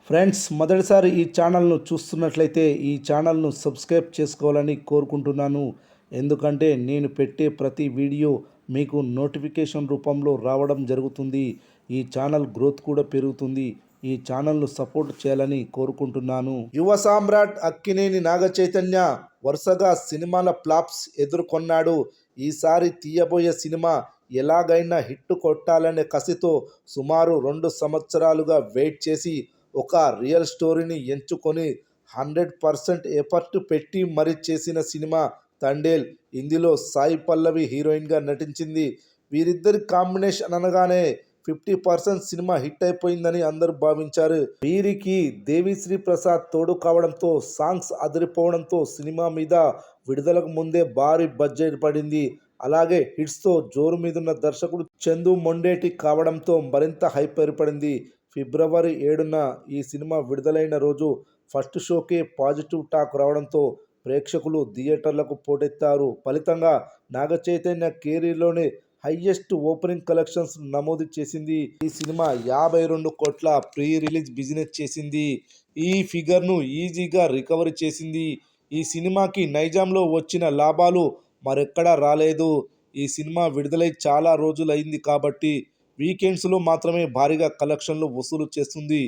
Friends, మొదటిసారి ఈ ఛానల్ను చూస్తున్నట్లయితే ఈ ఛానల్ను సబ్స్క్రైబ్ చేసుకోవాలని కోరుకుంటున్నాను. ఎందుకంటే నేను పెట్టే ప్రతి వీడియో మీకు నోటిఫికేషన్ రూపంలో రావడం జరుగుతుంది. ఈ ఛానల్ గ్రోత్ కూడా పెరుగుతుంది. ఈ ఛానల్ను సపోర్ట్ చేయాలని కోరుకుంటున్నాను. యువ సామ్రాట్ అక్కినేని నాగచైతన్య వరుసగా సినిమాల ఫ్లాప్స్ ఎదుర్కొన్నాడు. ఈసారి తీయబోయే సినిమా ఎలాగైనా హిట్ కొట్టాలనే కసితో సుమారు 2 సంవత్సరాలుగా వెయిట్ చేసి ఒక రియల్ స్టోరీని ఎంచుకొని 100% ఎఫర్ట్ పెట్టి మరీ చేసిన సినిమా తండేల్. ఇందులో సాయి పల్లవి హీరోయిన్గా నటించింది. వీరిద్దరి కాంబినేషన్ అనగానే 50% సినిమా హిట్ అయిపోయిందని అందరూ భావించారు. వీరికి దేవిశ్రీ ప్రసాద్ తోడు కావడంతో, సాంగ్స్ అదిరిపోవడంతో సినిమా మీద విడుదలకు ముందే భారీ బడ్జెట్ పడింది. అలాగే హిట్స్తో జోరు మీదున్న దర్శకుడు చందు మొండేటి కావడంతో మరింత హైప్ ఏర్పడింది. ఫిబ్రవరి 7న ఈ సినిమా విడుదలైన రోజు ఫస్ట్ షోకే పాజిటివ్ టాక్ రావడంతో ప్రేక్షకులు థియేటర్లకు పోటెత్తారు. ఫలితంగా నాగచైతన్య కెరీర్లోనే హైయెస్ట్ ఓపెనింగ్ కలెక్షన్స్ నమోదు చేసింది. ఈ సినిమా 52 కోట్ల ప్రీ రిలీజ్ బిజినెస్ చేసింది. ఈ ఫిగర్ను ఈజీగా రికవరీ చేసింది. ఈ సినిమాకి నైజాంలో వచ్చిన లాభాలు మరెక్కడా రాలేదు. ఈ సినిమా విడుదలై చాలా రోజులైంది కాబట్టి వీకెండ్స్లో మాత్రమే భారీగా కలెక్షన్లు వసూలు చేస్తుంది.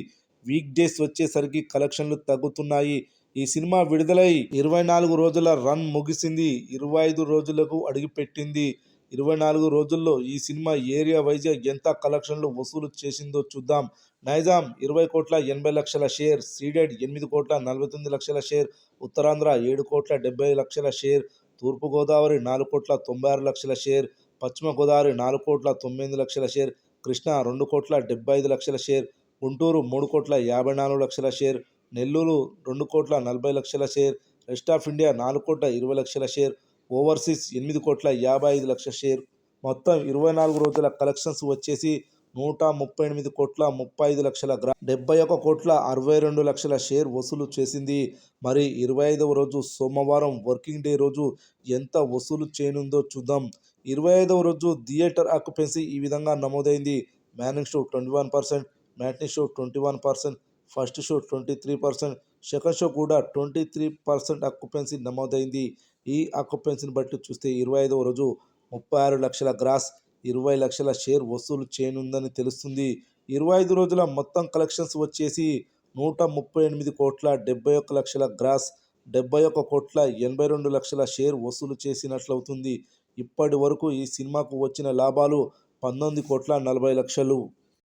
వీక్ డేస్ వచ్చేసరికి కలెక్షన్లు తగ్గుతున్నాయి. ఈ సినిమా విడుదలై 24 రోజుల రన్ ముగిసింది. 25 రోజులకు అడుగుపెట్టింది. 24 రోజుల్లో ఈ సినిమా ఏరియా వైజ్గా ఎంత కలెక్షన్లు వసూలు చేసిందో చూద్దాం. నైజాం 20 కోట్ల 80 లక్షల షేర్, సీడెడ్ 8 కోట్ల 49 లక్షల షేర్, ఉత్తరాంధ్ర 7 కోట్ల 70 లక్షల షేర్, తూర్పుగోదావరి 4 కోట్ల 96 లక్షల షేర్, పశ్చిమ గోదావరి 4 కోట్ల 9 లక్షల షేర్, కృష్ణా 2 కోట్ల 75 లక్షల షేర్, గుంటూరు 3 కోట్ల 54 లక్షల షేర్, నెల్లూరు 2 కోట్ల 40 లక్షల షేర్, రెస్ట్ ఆఫ్ ఇండియా 4 కోట్ల 20 లక్షల షేర్, ఓవర్సీస్ 8 కోట్ల 55 లక్షల షేర్. మొత్తం 24 రోజుల కలెక్షన్స్ వచ్చేసి 138 కోట్ల 35 లక్షల 71 కోట్ల 62 లక్షల షేర్ వసూలు చేసింది. మరి 25వ రోజు సోమవారం వర్కింగ్ డే రోజు ఎంత వసూలు చేయనుందో చూద్దాం. 25వ రోజు థియేటర్ ఆక్యుపెన్సీ ఈ విధంగా నమోదైంది. Morning show 21%, matinee show 21%, first show 23%, second show కూడా 23% ఆక్యుపెన్సీ నమోదైంది. ఈ ఆక్యుపెన్సీని బట్టి చూస్తే 25వ రోజు 36 లక్షల గ్రాస్, 20 లక్షల షేర్ వసూలు చేయనుందని తెలుస్తుంది. 25 రోజుల మొత్తం కలెక్షన్స్ వచ్చేసి 138 కోట్ల 71 లక్షల గ్రాస్, 71 కోట్ల 82 లక్షల షేర్ వసూలు చేసినట్లవుతుంది. ఇప్పటి వరకు ఈ సినిమాకు వచ్చిన లాభాలు 19 కోట్ల 40 లక్షలు.